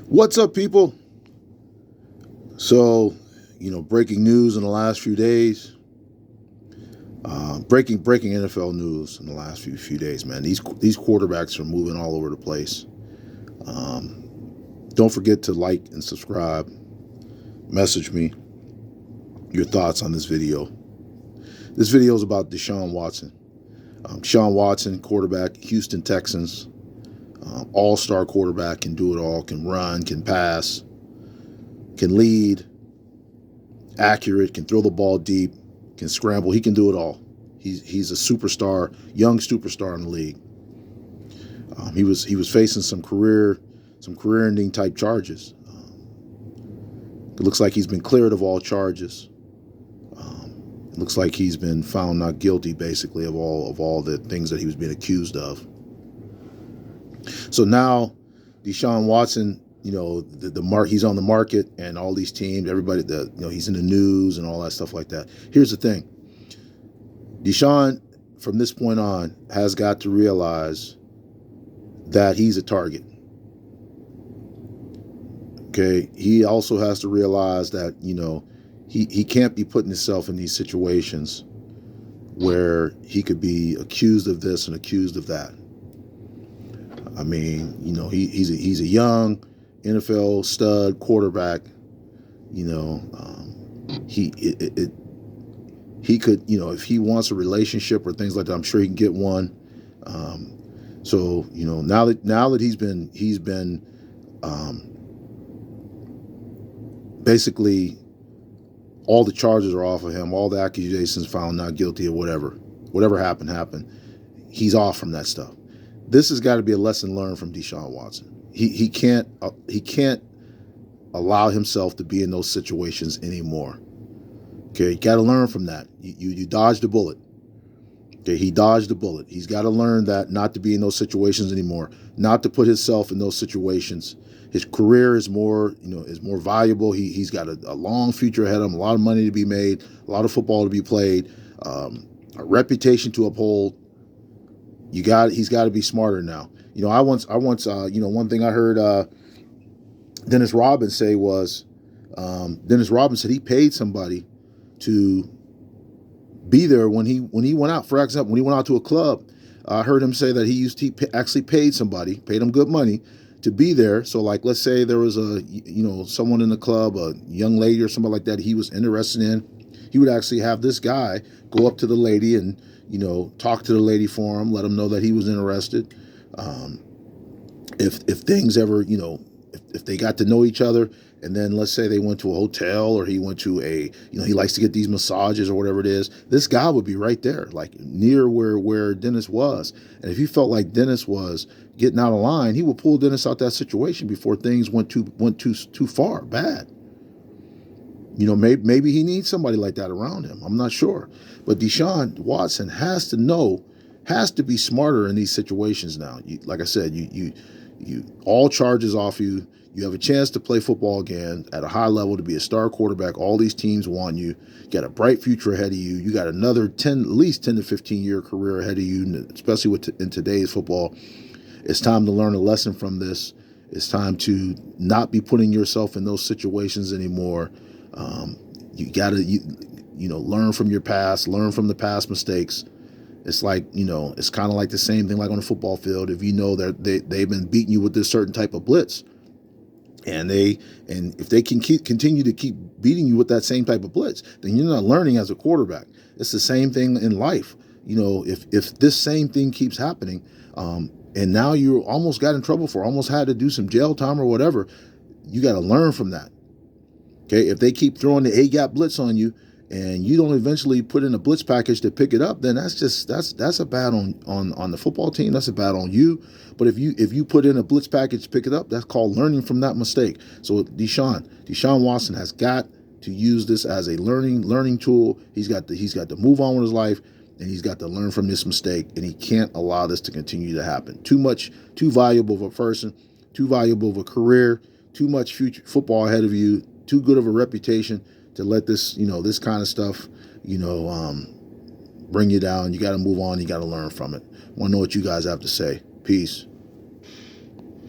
What's up, people? So, breaking news in the last few days. Breaking NFL news in the last few days, man. These quarterbacks are moving all over the place. Don't forget to like and subscribe. Message me your thoughts on this video. This video is about Deshaun Watson. Deshaun Watson, quarterback, Houston Texans, all-star quarterback, can do it all, can run, can pass, can lead, accurate, can throw the ball deep, can scramble. He can do it all. He's a superstar, young superstar in the league. He was facing some career-ending type charges. It looks like he's been cleared of all charges. It looks like he's been found not guilty, basically, of all the things that he was being accused of. So now, Deshaun Watson, he's on the market, and all these teams, everybody, he's in the news and all that stuff like that. Here's the thing: Deshaun, from this point on, has got to realize that he's a target. Okay, he also has to realize that he can't be putting himself in these situations where he could be accused of this and accused of that. I mean, he's a young NFL stud quarterback. He could, if he wants a relationship or things like that, I'm sure he can get one. So now that he's been basically, all the charges are off of him, all the accusations found not guilty or whatever happened. He's off from that stuff. This has got to be a lesson learned from Deshaun Watson. He can't allow himself to be in those situations anymore. Okay, you got to learn from that. You dodged a bullet. Okay, he dodged a bullet. He's got to learn that not to be in those situations anymore, not to put himself in those situations. His career is more valuable. He's got a long future ahead of him, a lot of money to be made, a lot of football to be played, a reputation to uphold. He's got to be smarter now. I once one thing I heard Dennis Robbins say was, Dennis Robbins said he paid somebody to be there when he went out. For example, when he went out to a club, I heard him say that he actually paid him good money to be there. So, like, let's say there was someone in the club, a young lady or somebody like that he was interested in, he would actually have this guy go up to the lady and talk to the lady for him, let him know that he was interested. If things ever, if they got to know each other, and then let's say they went to a hotel, or he went to he likes to get these massages or whatever it is, this guy would be right there, like near where Dennis was. And if he felt like Dennis was getting out of line, he would pull Dennis out that situation before things went too far bad. Maybe he needs somebody like that around him. I'm not sure. But Deshaun Watson has to be smarter in these situations now. Like I said, you all charges off you. You have a chance to play football again at a high level, to be a star quarterback. All these teams want you. You got a bright future ahead of you. You got another at least 10 to 15 year career ahead of you, especially in today's football. It's time to learn a lesson from this. It's time to not be putting yourself in those situations anymore. You got to learn from your past, learn from the past mistakes. It's like, it's kind of like the same thing like on the football field. If you know that they've been beating you with this certain type of blitz, and if they can continue to keep beating you with that same type of blitz, then you're not learning as a quarterback. It's the same thing in life. If this same thing keeps happening, and now you almost got in trouble almost had to do some jail time or whatever, you got to learn from that. Okay, if they keep throwing the A-gap blitz on you, and you don't eventually put in a blitz package to pick it up, then that's a bad on the football team. That's a bad on you. But if you put in a blitz package to pick it up, that's called learning from that mistake. So Deshaun Watson has got to use this as a learning tool. He's got to move on with his life, and he's got to learn from this mistake. And he can't allow this to continue to happen. Too valuable of a person, too valuable of a career, too much future football ahead of you, too good of a reputation to let this, this kind of stuff, bring you down. You got to move on. You got to learn from it. Want to know what you guys have to say. Peace.